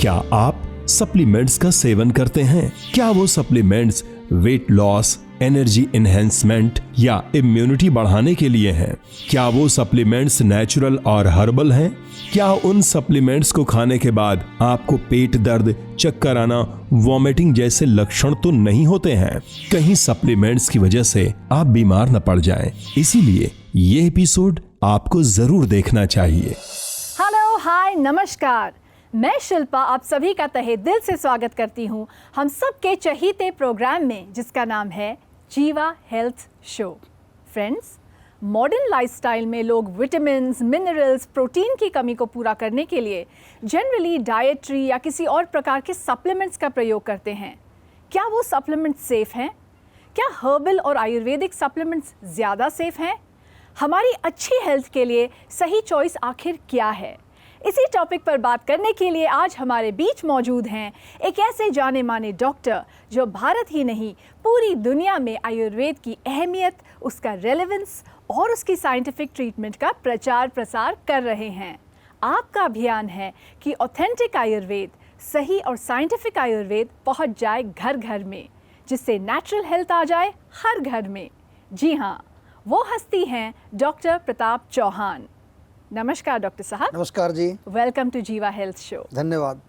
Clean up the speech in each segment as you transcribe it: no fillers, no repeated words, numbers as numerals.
क्या आप सप्लीमेंट्स का सेवन करते हैं? क्या वो supplements weight loss, energy enhancement या इम्यूनिटी बढ़ाने के लिए हैं? क्या वो सप्लीमेंट्स नेचुरल और हर्बल हैं? क्या उन सप्लीमेंट्स को खाने के बाद आपको पेट दर्द, चक्कर आना, वॉमिटिंग जैसे लक्षण तो नहीं होते हैं? कहीं सप्लीमेंट्स की वजह से आप बीमार न पड़ जाएं। इसीलिए ये एपिसोड आपको जरूर देखना चाहिए। हेलो, हाय, नमस्कार। मैं शिल्पा आप सभी का तहे दिल से स्वागत करती हूँ हम सबके चहीते प्रोग्राम में, जिसका नाम है जीवा health show. Friends, modern lifestyle में लोग विटामिन्स, मिनरल्स, प्रोटीन की कमी को पूरा करने के लिए जनरली डाइटरी या किसी और प्रकार के सप्लीमेंट्स का प्रयोग करते हैं। क्या वो सप्लीमेंट्स सेफ हैं? क्या हर्बल और आयुर्वेदिक सप्लीमेंट्स ज़्यादा सेफ हैं? हमारी अच्छी हेल्थ के लिए सही चॉइस आखिर क्या है? इसी टॉपिक पर बात करने के लिए आज हमारे बीच मौजूद हैं एक ऐसे जाने माने डॉक्टर जो भारत ही नहीं पूरी दुनिया में आयुर्वेद की अहमियत, उसका रेलेवेंस और उसकी साइंटिफिक ट्रीटमेंट का प्रचार प्रसार कर रहे हैं। आपका अभियान है कि ऑथेंटिक आयुर्वेद, सही और साइंटिफिक आयुर्वेद पहुंच जाए घर घर में, जिससे नेचुरल हेल्थ आ जाए हर घर में। जी हाँ, वो हस्ती हैं डॉक्टर प्रताप चौहान। नमस्कार डॉक्टर साहब। नमस्कार जी। वेलकम टू जीवा हेल्थ शो। धन्यवाद।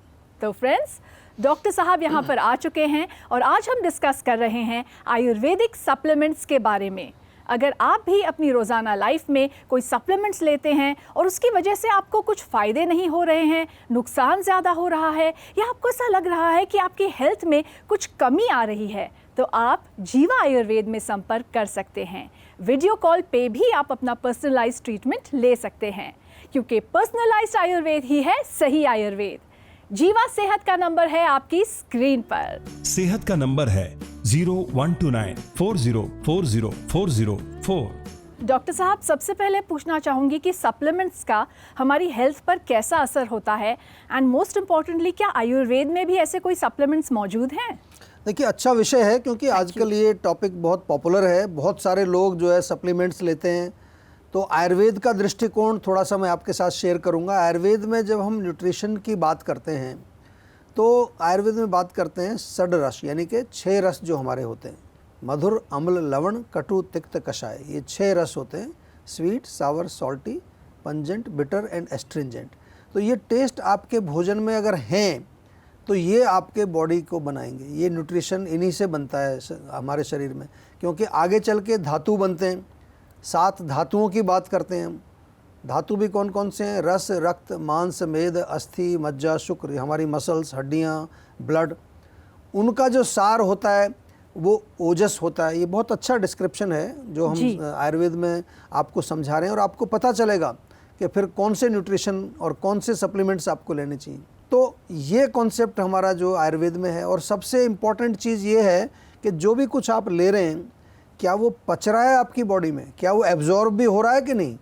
तो फ्रेंड्स, डॉक्टर साहब यहाँ पर आ चुके हैं और आज हम डिस्कस कर रहे हैं आयुर्वेदिक सप्लीमेंट्स के बारे में। अगर आप भी अपनी रोज़ाना लाइफ में कोई सप्लीमेंट्स लेते हैं और उसकी वजह से आपको कुछ फ़ायदे नहीं हो रहे हैं, नुकसान ज़्यादा हो रहा है, या आपको ऐसा लग रहा है कि आपकी हेल्थ में कुछ कमी आ रही है, तो आप जीवा आयुर्वेद में संपर्क कर सकते हैं। वीडियो कॉल पे भी आप अपना पर्सनलाइज्ड ट्रीटमेंट ले सकते हैं, क्योंकि पर्सनलाइज्ड आयुर्वेद ही है सही आयुर्वेद। जीवा सेहत का नंबर है आपकी स्क्रीन पर। सेहत का नंबर है 012940404004। डॉक्टर साहब, सबसे पहले पूछना चाहूंगी कि सप्लीमेंट्स का हमारी हेल्थ पर कैसा असर होता है, एंड मोस्ट इम्पोर्टेंटली क्या आयुर्वेद में भी ऐसे कोई सप्लीमेंट्स मौजूद हैं? देखिए, अच्छा विषय है क्योंकि आजकल ये टॉपिक बहुत पॉपुलर है। बहुत सारे लोग जो है सप्लीमेंट्स लेते हैं। तो आयुर्वेद का दृष्टिकोण थोड़ा सा मैं आपके साथ शेयर करूंगा। आयुर्वेद में जब हम न्यूट्रिशन की बात करते हैं तो आयुर्वेद में बात करते हैं षड रस, यानी कि 6 रस जो हमारे होते हैं। मधुर, अम्ल, लवण, कटु, तिक्त, कषाय, ये 6 रस होते हैं। Sweet, sour, salty, pungent, bitter and astringent. तो ये टेस्ट आपके भोजन में अगर हैं तो ये आपके बॉडी को बनाएंगे। ये न्यूट्रिशन इन्हीं से बनता है हमारे शरीर में, क्योंकि आगे चल के धातु बनते हैं। 7 धातुओं की बात करते हैं हम। धातु भी कौन कौन से हैं? रस, रक्त, मांस, मेद, अस्थि, मज्जा, शुक्र, हमारी मसल्स, हड्डियाँ, ब्लड। उनका जो सार होता है वो ओजस होता है। ये बहुत अच्छा डिस्क्रिप्शन है जो हम आयुर्वेद में आपको समझा रहे हैं, और आपको पता चलेगा कि फिर कौन से न्यूट्रिशन और कौन से सप्लीमेंट्स आपको लेने चाहिए। तो ये कॉन्सेप्ट हमारा जो आयुर्वेद में है। और सबसे इम्पॉर्टेंट चीज़ ये है कि जो भी कुछ आप ले रहे हैं, क्या वो पच रहा है आपकी बॉडी में, क्या वो एब्जॉर्ब भी हो रहा है कि नहीं।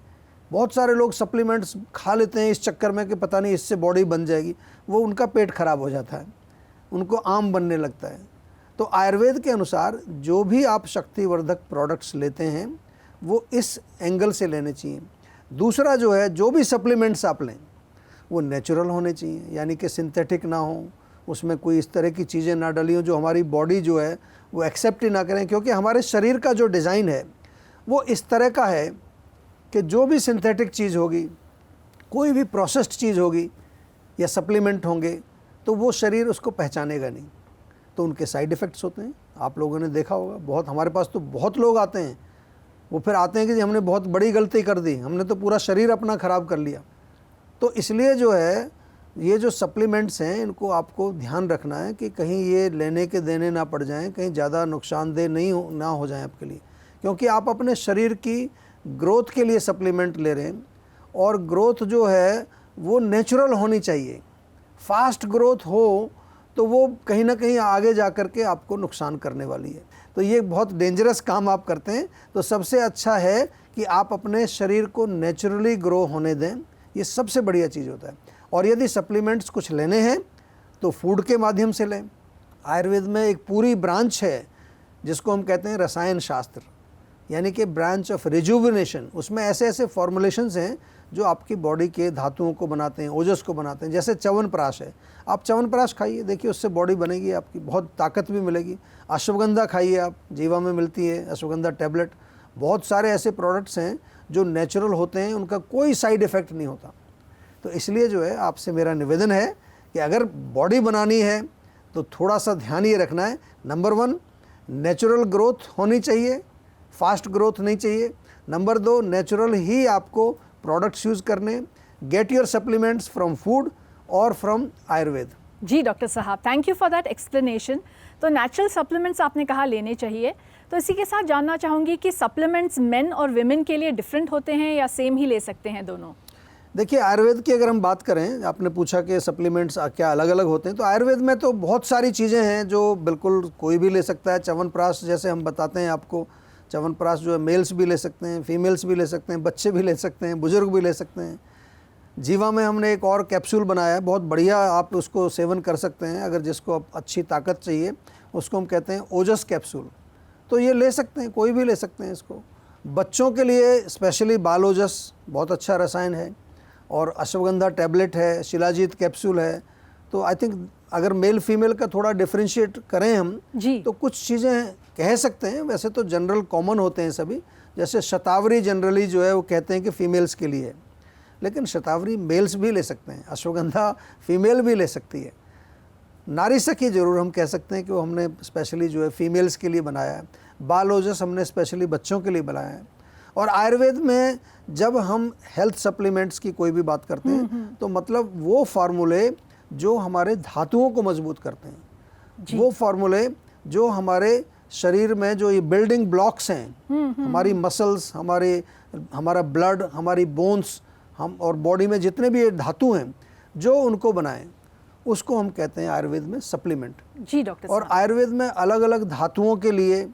बहुत सारे लोग सप्लीमेंट्स खा लेते हैं इस चक्कर में कि पता नहीं इससे बॉडी बन जाएगी, वो उनका पेट खराब हो जाता है, उनको आम बनने लगता है। तो आयुर्वेद के अनुसार जो भी आप शक्तिवर्धक प्रोडक्ट्स लेते हैं वो इस एंगल से लेने चाहिए। दूसरा जो है, जो भी सप्लीमेंट्स आप लें वो नेचुरल होने चाहिए, यानी कि सिंथेटिक ना हो, उसमें कोई इस तरह की चीज़ें ना डली हो जो हमारी बॉडी जो है वो एक्सेप्ट ही ना करें। क्योंकि हमारे शरीर का जो डिज़ाइन है वो इस तरह का है कि जो भी सिंथेटिक चीज़ होगी, कोई भी प्रोसेस्ड चीज़ होगी या सप्लीमेंट होंगे, तो वो शरीर उसको पहचानेगा नहीं, तो उनके साइड इफ़ेक्ट्स होते हैं। आप लोगों ने देखा होगा, बहुत हमारे पास तो बहुत लोग आते हैं, वो फिर आते हैं कि हमने बहुत बड़ी गलती कर दी, हमने तो पूरा शरीर अपना ख़राब कर लिया। तो इसलिए जो है ये जो सप्लीमेंट्स हैं इनको आपको ध्यान रखना है कि कहीं ये लेने के देने ना पड़ जाएं, कहीं ज़्यादा नुकसानदेह ना हो जाएं आपके लिए। क्योंकि आप अपने शरीर की ग्रोथ के लिए सप्लीमेंट ले रहे हैं, और ग्रोथ जो है वो नेचुरल होनी चाहिए। फास्ट ग्रोथ हो तो वो कहीं ना कहीं आगे जा कर के आपको नुकसान करने वाली है। तो ये बहुत डेंजरस काम आप करते हैं। तो सबसे अच्छा है कि आप अपने शरीर को नेचुरली ग्रो होने दें, ये सबसे बढ़िया चीज़ होता है। और यदि सप्लीमेंट्स कुछ लेने हैं तो फूड के माध्यम से लें। आयुर्वेद में एक पूरी ब्रांच है जिसको हम कहते हैं रसायन शास्त्र। यानी कि ब्रांच ऑफ रिजुविनेशन, उसमें ऐसे ऐसे फॉर्मुलेशंस हैं जो आपकी बॉडी के धातुओं को बनाते हैं, ओजस को बनाते हैं। जैसे च्यवनप्राश है, आप च्यवनप्राश खाइए, देखिए उससे बॉडी बनेगी आपकी, बहुत ताकत भी मिलेगी। अश्वगंधा खाइए आप, जीवा में मिलती है अश्वगंधा टैबलेट। बहुत सारे ऐसे प्रोडक्ट्स हैं जो नेचुरल होते हैं, उनका कोई साइड इफ़ेक्ट नहीं होता। तो इसलिए जो है आपसे मेरा निवेदन है कि अगर बॉडी बनानी है तो थोड़ा सा ध्यान ये रखना है, नंबर 1 नेचुरल ग्रोथ होनी चाहिए, फास्ट ग्रोथ नहीं चाहिए। नंबर 2 नेचुरल ही आपको प्रोडक्ट्स यूज़ करने, get your supplements from food और फ्रॉम आयुर्वेद। जी डॉक्टर साहब, thank you for that explanation. तो नेचुरल सप्लीमेंट्स आपने कहा लेने चाहिए, तो इसी के साथ जानना चाहूँगी कि सप्लीमेंट्स मेन और विमेन के लिए डिफरेंट होते हैं या सेम ही ले सकते हैं दोनों? देखिए आयुर्वेद की अगर हम बात करें, आपने पूछा कि सप्लीमेंट्स क्या अलग अलग होते हैं, तो आयुर्वेद में तो बहुत सारी चीज़ें हैं जो बिल्कुल कोई भी ले सकता है। च्यवनप्राश जैसे हम बताते हैं आपको, च्यवनप्राश जो है मेल्स भी ले सकते हैं, फीमेल्स भी ले सकते हैं, बच्चे भी ले सकते हैं, बुजुर्ग भी ले सकते हैं। जीवा में हमने एक और कैप्सूल बनाया है, बहुत बढ़िया, आप उसको सेवन कर सकते हैं। अगर जिसको अच्छी ताकत चाहिए उसको हम कहते हैं ओजस कैप्सूल, तो ये ले सकते हैं, कोई भी ले सकते हैं इसको। बच्चों के लिए स्पेशली बाल ओजस बहुत अच्छा रसायन है, और अश्वगंधा टैबलेट है, शिलाजीत कैप्सूल है। तो आई थिंक अगर मेल फीमेल का थोड़ा डिफ्रेंशिएट करें हम जी, तो कुछ चीज़ें कह सकते हैं, वैसे तो जनरल कॉमन होते हैं सभी। जैसे शतावरी जनरली जो है वो कहते हैं कि फीमेल्स के लिए है, लेकिन शतावरी मेल्स भी ले सकते हैं, अश्वगंधा फीमेल भी ले सकती है। नारी सखी जरूर हम कह सकते हैं कि वो हमने स्पेशली जो है फीमेल्स के लिए बनाया है। बाल ओजस हमने स्पेशली बच्चों के लिए बनाया है। और आयुर्वेद में जब हम हेल्थ सप्लीमेंट्स की कोई भी बात करते हैं तो मतलब वो फार्मूले जो हमारे धातुओं को मजबूत करते हैं, वो फार्मूले जो हमारे शरीर में जो ये बिल्डिंग ब्लॉक्स हैं, हमारी मसल्स, हमारा ब्लड, हमारी बोन्स, हम और बॉडी में जितने भी ये धातु हैं जो उनको बनाएं, उसको हम कहते हैं आयुर्वेद में सप्लीमेंट। जी डॉक्टर और आयुर्वेद में अलग अलग धातुओं के लिए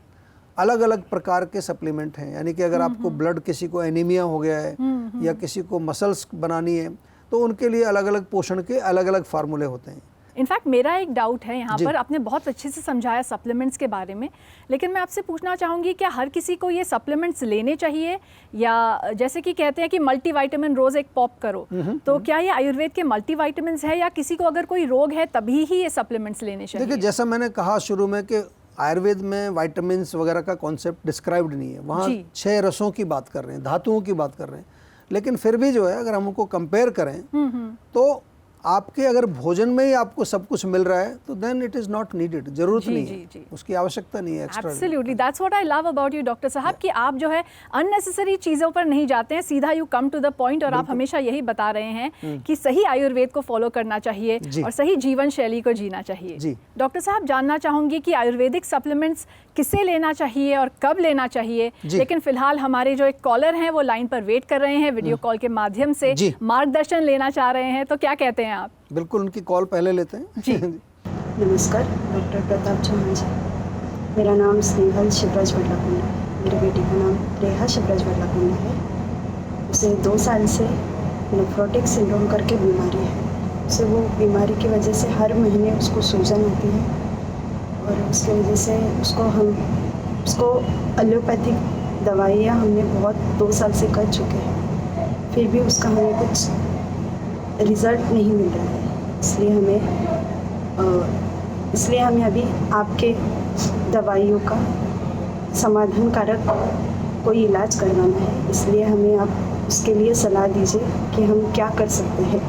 अलग अलग प्रकार के सप्लीमेंट हैं। यानी कि अगर आपको ब्लड, किसी को एनीमिया हो गया है या किसी को मसल्स बनानी है, तो उनके लिए अलग अलग पोषण के अलग अलग फार्मूले होते हैं। इनफैक्ट मेरा एक डाउट है यहाँ पर, आपने बहुत अच्छे से समझाया सप्लीमेंट्स के बारे में, लेकिन मैं आपसे पूछना चाहूँगी क्या हर किसी को ये सप्लीमेंट्स लेने चाहिए, या जैसे कि कहते हैं कि मल्टीविटामिन रोज़ एक पॉप करो, तो क्या ये आयुर्वेद के मल्टीविटामिन्स है या किसी को अगर कोई रोग है तभी ही ये सप्लीमेंट्स लेने चाहिए? देखिए जैसा मैंने कहा शुरू में कि आयुर्वेद में विटामिन्स वगैरह का कॉन्सेप्ट डिस्क्राइब्ड नहीं है, वहाँ 6 रसों की बात कर रहे हैं, धातुओं की बात कर रहे हैं। लेकिन फिर भी जो है अगर हम उनको कंपेयर करें तो आपके अगर भोजन में ही आपको सब कुछ मिल रहा है तो then it is not needed, जरूरत नहीं है, उसकी आवश्यकता नहीं है extra. Absolutely, that's what I love about you doctor साहब, कि आप जो है अननेसेसरी चीज़ों पर नहीं जाते हैं, सीधा you come to the point, और आप हमेशा यही बता रहे हैं कि सही आयुर्वेद को फॉलो करना चाहिए और सही जीवन शैली को जीना चाहिए। डॉक्टर साहब, जानना चाहूँगी कि आयुर्वेदिक सप्लीमेंट्स किसे लेना चाहिए और कब लेना चाहिए, लेकिन फिलहाल हमारे जो एक कॉलर हैं वो लाइन पर वेट कर रहे हैं, वीडियो कॉल के माध्यम से मार्गदर्शन लेना चाह रहे हैं, तो क्या कहते हैं आप? बिल्कुल, उनकी कॉल पहले लेते हैं। जी नमस्कार डॉक्टर प्रताप चौहान जी, मेरा नाम स्नेहल शिवराज वडलाकुंडा है। मेरी बेटी का नाम रेहा शिवराज वडलाकुंडा है। उसे 2 साल से नेफ्रोटिक सिंड्रोम करके बीमारी है। उसे वो बीमारी की वजह से हर महीने उसको सूजन आती है, और उसकी वजह से उसको एलोपैथिक दवाइयाँ हमने बहुत 2 साल से कर चुके हैं, फिर भी उसका हमें कुछ रिज़ल्ट नहीं मिल रहा है। इसलिए हमें अभी आपके दवाइयों का समाधानकारक कोई इलाज करवाना है, इसलिए हमें आप उसके लिए सलाह दीजिए कि हम क्या कर सकते हैं।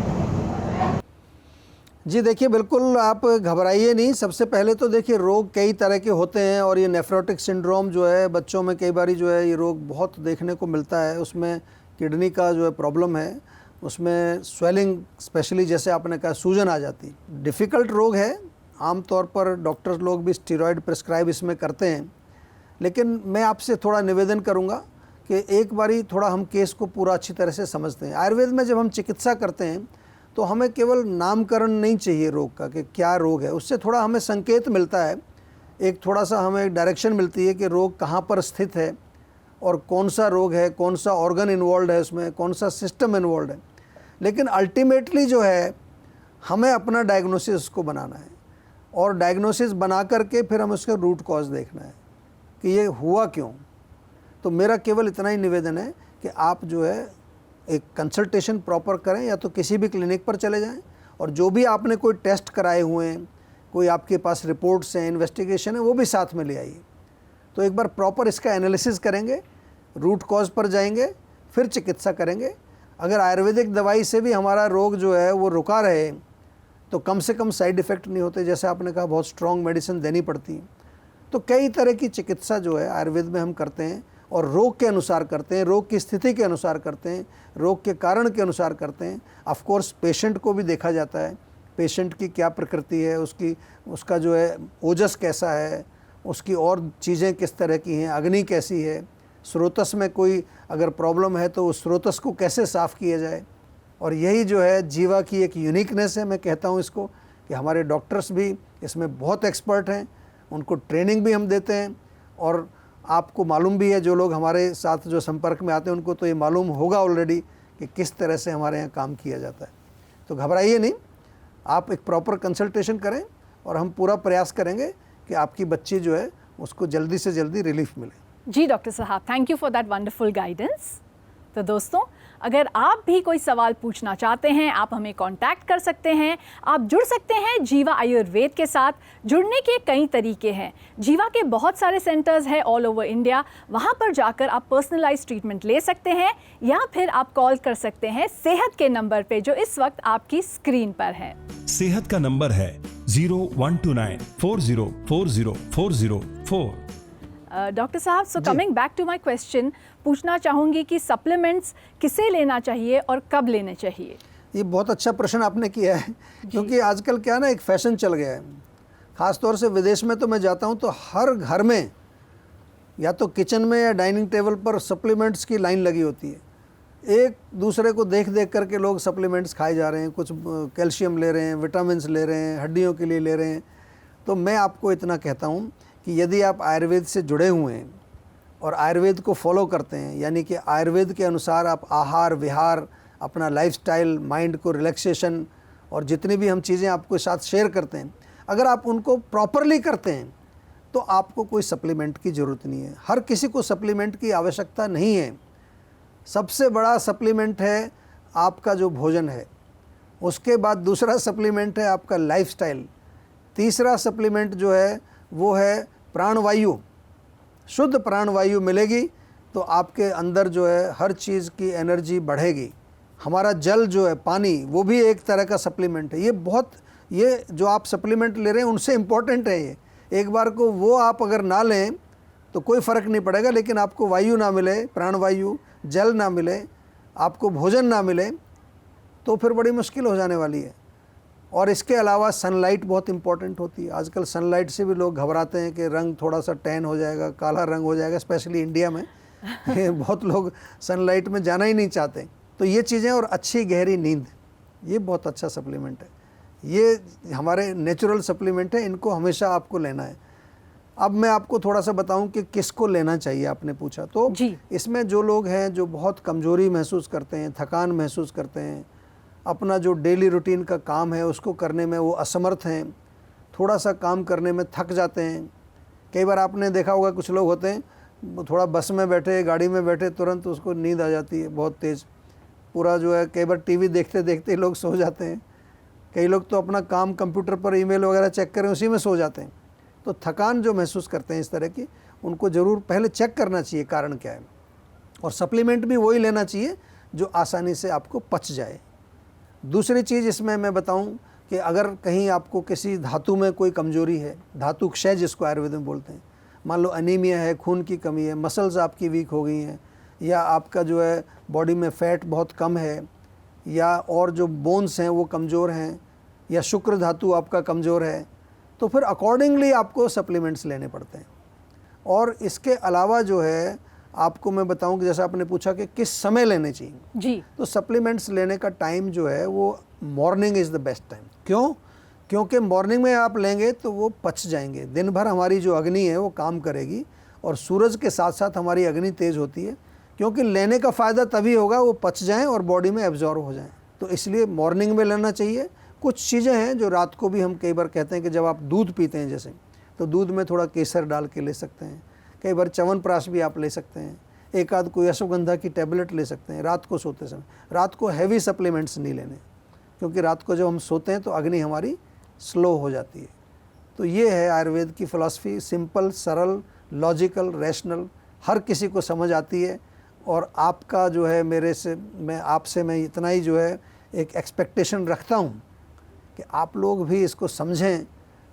जी देखिए, बिल्कुल आप घबराइए नहीं। सबसे पहले तो देखिए रोग कई तरह के होते हैं, और ये नेफ्रोटिक सिंड्रोम जो है बच्चों में कई बार जो है ये रोग बहुत देखने को मिलता है। उसमें किडनी का जो है प्रॉब्लम है, उसमें स्वेलिंग, स्पेशली जैसे आपने कहा सूजन आ जाती, डिफ़िकल्ट रोग है। आम तौर पर डॉक्टर लोग भी स्टीरॉयड प्रिस्क्राइब इसमें करते हैं, लेकिन मैं आपसे थोड़ा निवेदन करूंगा कि एक बारी थोड़ा हम केस को पूरा अच्छी तरह से समझते हैं। आयुर्वेद में जब हम चिकित्सा करते हैं तो हमें केवल नामकरण नहीं चाहिए रोग का कि क्या रोग है, उससे थोड़ा हमें संकेत मिलता है, एक थोड़ा सा हमें डायरेक्शन मिलती है कि रोग कहाँ पर स्थित है और कौन सा रोग है, कौन सा ऑर्गन इन्वॉल्व है उसमें, कौन सा सिस्टम इन्वॉल्व है। लेकिन अल्टीमेटली जो है हमें अपना डायग्नोसिस को बनाना है, और डायग्नोसिस बना करके फिर हमें उसका रूट कॉज देखना है कि ये हुआ क्यों। तो मेरा केवल इतना ही निवेदन है कि आप जो है एक कंसल्टेशन प्रॉपर करें, या तो किसी भी क्लिनिक पर चले जाएं, और जो भी आपने कोई टेस्ट कराए हुए हैं, कोई आपके पास रिपोर्ट्स हैं, इन्वेस्टिगेशन है, वो भी साथ में ले आइए। तो एक बार प्रॉपर इसका एनालिसिस करेंगे, रूट कॉज पर जाएंगे, फिर चिकित्सा करेंगे। अगर आयुर्वेदिक दवाई से भी हमारा रोग जो है वो रुका रहे तो कम से कम साइड इफ़ेक्ट नहीं होते, जैसे आपने कहा बहुत स्ट्रॉन्ग मेडिसिन देनी पड़ती है। तो कई तरह की चिकित्सा जो है आयुर्वेद में हम करते हैं, और रोग के अनुसार करते हैं, रोग की स्थिति के अनुसार करते हैं, रोग के कारण के अनुसार करते हैं। ऑफ कोर्स पेशेंट को भी देखा जाता है, पेशेंट की क्या प्रकृति है, उसका जो है ओजस कैसा है, उसकी और चीज़ें किस तरह की हैं, अग्नि कैसी है, स्रोतस में कोई अगर प्रॉब्लम है तो उस स्रोतस को कैसे साफ़ किया जाए। और यही जो है जीवा की एक यूनिकनेस है, मैं कहता हूँ इसको, कि हमारे डॉक्टर्स भी इसमें बहुत एक्सपर्ट हैं, उनको ट्रेनिंग भी हम देते हैं। और आपको मालूम भी है, जो लोग हमारे साथ जो संपर्क में आते हैं उनको तो ये मालूम होगा ऑलरेडी कि किस तरह से हमारे यहाँ काम किया जाता है। तो घबराइए नहीं, आप एक प्रॉपर कंसल्टेशन करें, और हम पूरा प्रयास करेंगे कि आपकी बच्ची जो है उसको जल्दी से जल्दी रिलीफ मिले। जी डॉक्टर साहब, thank you for that wonderful guidance. तो दोस्तों, अगर आप भी कोई सवाल पूछना चाहते हैं, आप हमें कांटेक्ट कर सकते हैं। आप जुड़ सकते हैं जीवा आयुर्वेद के साथ। जुड़ने के कई तरीके हैं। जीवा के बहुत सारे सेंटर्स हैं ऑल ओवर इंडिया, वहाँ पर जाकर आप पर्सनलाइज ट्रीटमेंट ले सकते हैं, या फिर आप कॉल कर सकते हैं सेहत के नंबर पे जो इस वक्त आपकी स्क्रीन पर है। सेहत का नंबर है 012940404004। डॉक्टर साहब, so coming back to my question, पूछना चाहूँगी कि सप्लीमेंट्स किसे लेना चाहिए और कब लेने चाहिए? ये बहुत अच्छा प्रश्न आपने किया है, क्योंकि आजकल क्या ना, एक फैशन चल गया है। ख़ास तौर से विदेश में तो मैं जाता हूँ तो हर घर में या तो किचन में या डाइनिंग टेबल पर सप्लीमेंट्स की लाइन लगी होती है। एक दूसरे को देख देख करके लोग सप्लीमेंट्स खाए जा रहे हैं, कुछ कैल्शियम ले रहे हैं, विटामिन्स ले रहे हैं, हड्डियों के लिए ले रहे हैं। तो मैं आपको इतना कहता हूँ कि यदि आप आयुर्वेद से जुड़े हुए हैं और आयुर्वेद को फॉलो करते हैं, यानी कि आयुर्वेद के अनुसार आप आहार विहार, अपना लाइफस्टाइल, माइंड को रिलैक्सेशन, और जितनी भी हम चीज़ें आपके साथ शेयर करते हैं, अगर आप उनको प्रॉपरली करते हैं तो आपको कोई सप्लीमेंट की ज़रूरत नहीं है। हर किसी को सप्लीमेंट की आवश्यकता नहीं है। सबसे बड़ा सप्लीमेंट है आपका जो भोजन है, उसके बाद दूसरा सप्लीमेंट है आपका लाइफस्टाइल, तीसरा सप्लीमेंट जो है वो है प्राणवायु। शुद्ध प्राणवायु मिलेगी तो आपके अंदर जो है हर चीज़ की एनर्जी बढ़ेगी। हमारा जल जो है, पानी, वो भी एक तरह का सप्लीमेंट है। ये जो आप सप्लीमेंट ले रहे हैं उनसे इम्पोर्टेंट है ये। एक बार को वो आप अगर ना लें तो कोई फ़र्क नहीं पड़ेगा, लेकिन आपको वायु ना मिले, प्राणवायु, जल ना मिले, आपको भोजन ना मिले, तो फिर बड़ी मुश्किल हो जाने वाली है। और इसके अलावा सनलाइट बहुत इंपॉर्टेंट होती है। आजकल सनलाइट से भी लोग घबराते हैं कि रंग थोड़ा सा टैन हो जाएगा, काला रंग हो जाएगा, स्पेशली इंडिया में बहुत लोग सनलाइट में जाना ही नहीं चाहते। तो ये चीज़ें, और अच्छी गहरी नींद, ये बहुत अच्छा सप्लीमेंट है। ये हमारे नेचुरल सप्लीमेंट है, इनको हमेशा आपको लेना है। अब मैं आपको थोड़ा सा बताऊं कि किसको लेना चाहिए, आपने पूछा तो इसमें जो लोग हैं जो बहुत कमज़ोरी महसूस करते हैं, थकान महसूस करते हैं, अपना जो डेली रूटीन का काम है उसको करने में वो असमर्थ हैं, थोड़ा सा काम करने में थक जाते हैं। कई बार आपने देखा होगा कुछ लोग होते हैं, थोड़ा बस में बैठे, गाड़ी में बैठे, तुरंत उसको नींद आ जाती है बहुत तेज़, पूरा जो है कई बार टीवी देखते देखते लोग सो जाते हैं। कई लोग तो अपना काम कंप्यूटर पर ईमेल वगैरह चेक करें उसी में सो जाते हैं। तो थकान जो महसूस करते हैं इस तरह की, उनको ज़रूर पहले चेक करना चाहिए कारण क्या है, और सप्लीमेंट भी वही लेना चाहिए जो आसानी से आपको पच जाए। दूसरी चीज़ इसमें मैं बताऊं कि अगर कहीं आपको किसी धातु में कोई कमजोरी है, धातु क्षय जिसको आयुर्वेद में बोलते हैं, मान लो अनीमिया है, खून की कमी है, मसल्स आपकी वीक हो गई हैं, या आपका जो है बॉडी में फैट बहुत कम है, या और जो बोन्स हैं वो कमज़ोर हैं, या शुक्र धातु आपका कमज़ोर है, तो फिर अकॉर्डिंगली आपको सप्लीमेंट्स लेने पड़ते हैं। और इसके अलावा जो है आपको मैं बताऊं कि जैसा आपने पूछा कि किस समय लेने चाहिए जी, तो सप्लीमेंट्स लेने का टाइम जो है वो morning is the best time. क्यों? क्योंकि मॉर्निंग में आप लेंगे तो वो पच जाएंगे। दिन भर हमारी जो अग्नि है वो काम करेगी, और सूरज के साथ साथ हमारी अग्नि तेज़ होती है, क्योंकि लेने का फ़ायदा तभी होगा वो पच जाएँ और बॉडी में एब्जॉर्ब हो जाएँ। तो इसलिए मॉर्निंग में लेना चाहिए। कुछ चीज़ें हैं जो रात को भी हम कई बार कहते हैं कि जब आप दूध पीते हैं जैसे, तो दूध में थोड़ा केसर डाल के ले सकते हैं। कई बार च्यवनप्राश भी आप ले सकते हैं, एक आध कोई अश्वगंधा की टैबलेट ले सकते हैं रात को सोते समय। रात को हैवी सप्लीमेंट्स नहीं लेने, क्योंकि रात को जब हम सोते हैं तो अग्नि हमारी स्लो हो जाती है। तो ये है आयुर्वेद की फ़िलॉसफी, सिंपल, सरल, लॉजिकल, रैशनल, हर किसी को समझ आती है। और आपका जो है आपसे मैं इतना ही जो है एक एक्सपेक्टेशन रखता हूँ कि आप लोग भी इसको समझें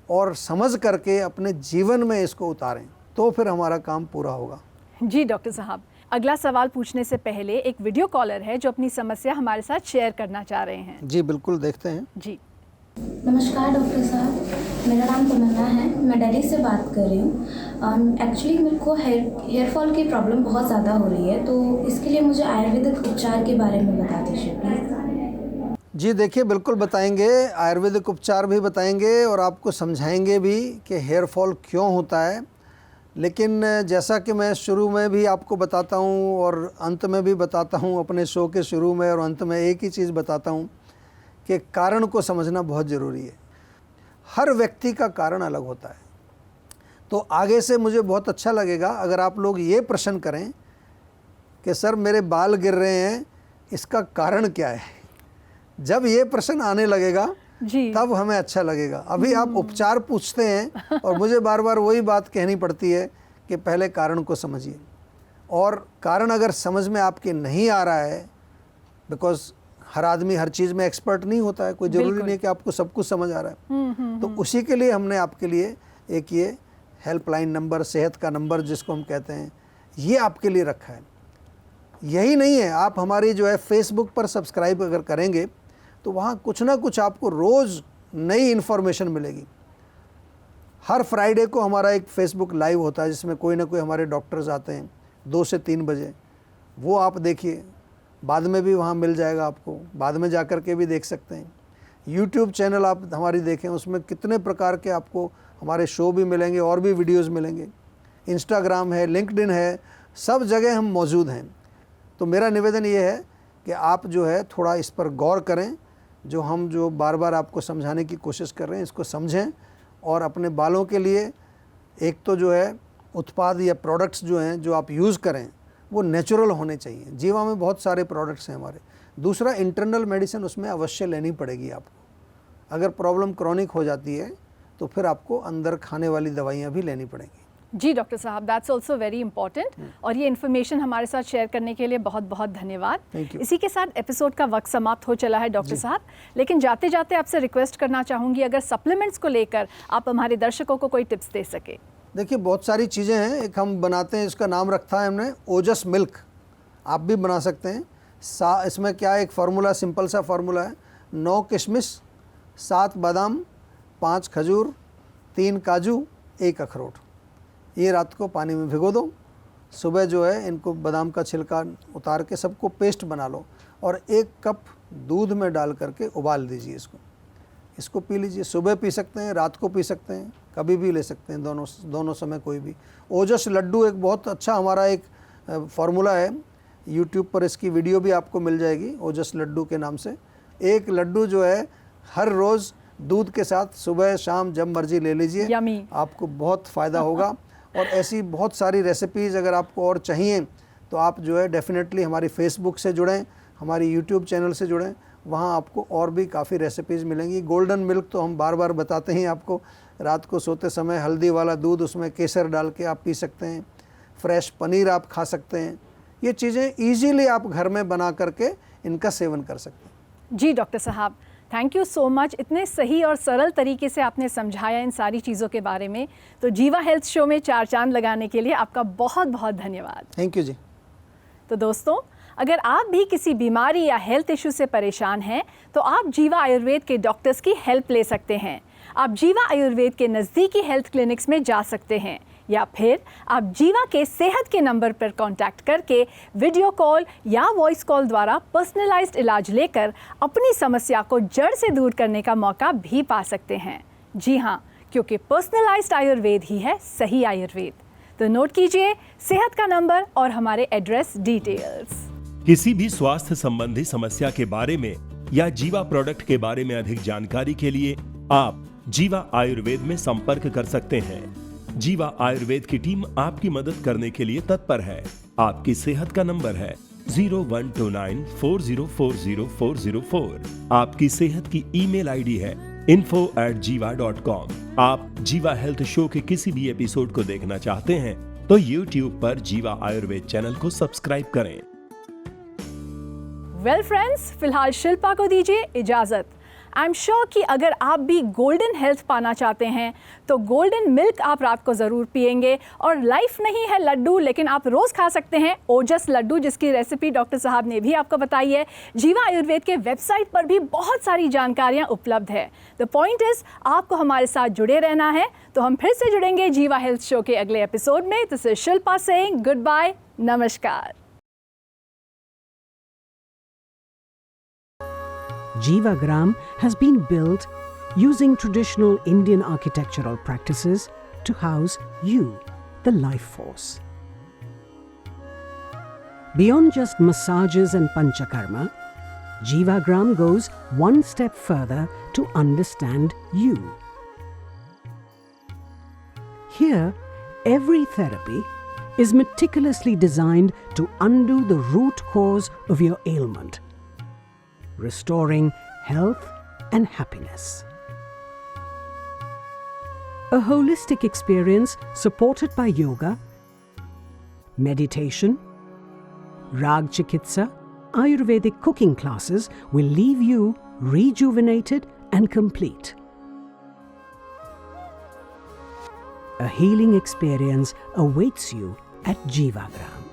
और समझ करके अपने जीवन में इसको उतारें, तो फिर हमारा काम पूरा होगा। जी डॉक्टर साहब, अगला सवाल पूछने से पहले एक वीडियो कॉलर है जो अपनी समस्या हमारे साथ शेयर करना चाह रहे हैं। जी बिल्कुल, देखते हैं। जी नमस्कार डॉक्टर साहब, मेरा नाम तमन्ना है, मैं दिल्ली से बात कर रही हूँ। एक्चुअली मेरे को हेयर फॉल की प्रॉब्लम बहुत ज़्यादा हो रही है, तो इसके लिए मुझे आयुर्वेदिक उपचार के बारे में बता दीजिए प्लीज़। जी देखिए, बिल्कुल बताएंगे, आयुर्वेदिक उपचार भी बताएंगे और आपको समझाएंगे भी कि हेयर फॉल क्यों होता है। लेकिन जैसा कि मैं शुरू में भी आपको बताता हूँ और अंत में भी बताता हूँ, अपने शो के शुरू में और अंत में एक ही चीज़ बताता हूँ कि कारण को समझना बहुत ज़रूरी है। हर व्यक्ति का कारण अलग होता है। तो आगे से मुझे बहुत अच्छा लगेगा अगर आप लोग ये प्रश्न करें कि सर मेरे बाल गिर रहे हैं, इसका कारण क्या है। जब ये प्रश्न आने लगेगा जी, तब हमें अच्छा लगेगा। अभी आप उपचार पूछते हैं और मुझे बार बार वही बात कहनी पड़ती है कि पहले कारण को समझिए। और कारण अगर समझ में आपके नहीं आ रहा है, बिकॉज हर आदमी हर चीज़ में एक्सपर्ट नहीं होता है, कोई ज़रूरी नहीं है कि आपको सब कुछ समझ आ रहा है। तो उसी के लिए हमने आपके लिए एक ये हेल्पलाइन नंबर, सेहत का नंबर जिसको हम कहते हैं, ये आपके लिए रखा है। यही नहीं है, आप हमारी जो है फेसबुक पर सब्सक्राइब अगर करेंगे तो वहाँ कुछ ना कुछ आपको रोज़ नई इन्फॉर्मेशन मिलेगी। हर फ्राइडे को हमारा एक फेसबुक लाइव होता है जिसमें कोई ना कोई हमारे डॉक्टर्स आते हैं 2 से 3 बजे, वो आप देखिए। बाद में भी वहाँ मिल जाएगा आपको, बाद में जा कर के भी देख सकते हैं। यूट्यूब चैनल आप हमारी देखें, उसमें कितने प्रकार के आपको हमारे शो भी मिलेंगे और भी वीडियोस मिलेंगे। इंस्टाग्राम है, लिंक्डइन है, सब जगह हम मौजूद हैं। तो मेरा निवेदन ये है कि आप जो है थोड़ा इस पर गौर करें, जो बार बार आपको समझाने की कोशिश कर रहे हैं, इसको समझें और अपने बालों के लिए एक तो जो है उत्पाद या प्रोडक्ट्स जो हैं जो आप यूज़ करें वो नेचुरल होने चाहिए। जीवा में बहुत सारे प्रोडक्ट्स हैं हमारे। दूसरा, इंटरनल मेडिसिन उसमें अवश्य लेनी पड़ेगी आपको। अगर प्रॉब्लम क्रॉनिक हो जाती है तो फिर आपको अंदर खाने वाली दवाइयाँ भी लेनी पड़ेंगी। जी डॉक्टर साहब, दैट्स ऑल्सो वेरी इंपॉर्टेंट। और ये इन्फॉर्मेशन हमारे साथ शेयर करने के लिए बहुत बहुत धन्यवाद। Thank you. इसी के साथ एपिसोड का वक्त समाप्त हो चला है डॉक्टर साहब, लेकिन जाते जाते आपसे रिक्वेस्ट करना चाहूँगी अगर सप्लीमेंट्स को लेकर आप हमारे दर्शकों को कोई टिप्स दे सके। देखिए, बहुत सारी चीज़ें हैं। एक हम बनाते हैं, इसका नाम रखा है हमने ओजस मिल्क। आप भी बना सकते हैं। इसमें क्या है, एक फार्मूला, सिंपल सा फार्मूला है। 9 किशमिश, 7 बादाम, 5 खजूर, 3 काजू, 1 अखरोट। ये रात को पानी में भिगो दो। सुबह जो है इनको बादाम का छिलका उतार के सबको पेस्ट बना लो और 1 कप दूध में डाल करके उबाल दीजिए। इसको पी लीजिए। सुबह पी सकते हैं, रात को पी सकते हैं, कभी भी ले सकते हैं, दोनों समय कोई भी। ओजस लड्डू एक बहुत अच्छा हमारा एक फार्मूला है। यूट्यूब पर इसकी वीडियो भी आपको मिल जाएगी ओजस लड्डू के नाम से। एक लड्डू जो है हर रोज़ दूध के साथ सुबह शाम जब मर्जी ले लीजिए, आपको बहुत फ़ायदा होगा। और ऐसी बहुत सारी रेसिपीज़ अगर आपको और चाहिए तो आप जो है डेफिनेटली हमारी फेसबुक से जुड़ें, हमारी यूट्यूब चैनल से जुड़ें, वहाँ आपको और भी काफ़ी रेसिपीज़ मिलेंगी। गोल्डन मिल्क तो हम बार बार बताते हैं आपको। रात को सोते समय हल्दी वाला दूध, उसमें केसर डाल के आप पी सकते हैं। फ्रेश पनीर आप खा सकते हैं। ये चीज़ें ईजीली आप घर में बना करके इनका सेवन कर सकते हैं। जी डॉक्टर साहब, थैंक यू सो मच। इतने सही और सरल तरीके से आपने समझाया इन सारी चीज़ों के बारे में। तो जीवा हेल्थ शो में 4 चांद लगाने के लिए आपका बहुत बहुत धन्यवाद। थैंक यू जी। तो दोस्तों, अगर आप भी किसी बीमारी या हेल्थ इशू से परेशान हैं तो आप जीवा आयुर्वेद के डॉक्टर्स की हेल्प ले सकते हैं। आप जीवा आयुर्वेद के नज़दीकी हेल्थ क्लिनिक्स में जा सकते हैं या फिर आप जीवा के सेहत के नंबर पर कांटेक्ट करके वीडियो कॉल या वॉइस कॉल द्वारा पर्सनलाइज्ड इलाज लेकर अपनी समस्या को जड़ से दूर करने का मौका भी पा सकते हैं। जी हाँ, क्योंकि पर्सनलाइज्ड आयुर्वेद ही है सही आयुर्वेद। तो नोट कीजिए सेहत का नंबर और हमारे एड्रेस डिटेल्स। किसी भी स्वास्थ्य संबंधी समस्या के बारे में या जीवा प्रोडक्ट के बारे में अधिक जानकारी के लिए आप जीवा आयुर्वेद में संपर्क कर सकते हैं। जीवा आयुर्वेद की टीम आपकी मदद करने के लिए तत्पर है। आपकी सेहत का नंबर है 0129404004। आपकी सेहत की ईमेल आईडी है info@jiva.com। आप जीवा हेल्थ शो के किसी भी एपिसोड को देखना चाहते हैं तो YouTube पर जीवा आयुर्वेद चैनल को सब्सक्राइब करें। वेल फ्रेंड्स, फिलहाल शिल्पा को दीजिए इजाज़त। आई एम श्योर कि अगर आप भी गोल्डन हेल्थ पाना चाहते हैं तो गोल्डन मिल्क आप रात को ज़रूर पिएंगे। और लाइफ नहीं है लड्डू, लेकिन आप रोज़ खा सकते हैं ओजस लड्डू, जिसकी रेसिपी डॉक्टर साहब ने भी आपको बताई है। जीवा आयुर्वेद के वेबसाइट पर भी बहुत सारी जानकारियाँ उपलब्ध है। द पॉइंट इज़, आपको हमारे साथ जुड़े रहना है। तो हम फिर से जुड़ेंगे जीवा हेल्थ शो के अगले एपिसोड में। This is Shilpa saying good bye, नमस्कार। Jivagram has been built using traditional Indian architectural practices to house you, the life force. Beyond just massages and panchakarma, Jivagram goes one step further to understand you. Here, every therapy is meticulously designed to undo the root cause of your ailment, restoring health and happiness. A holistic experience supported by yoga, meditation, Rag Chikitsa, Ayurvedic cooking classes will leave you rejuvenated and complete. A healing experience awaits you at Jivagram.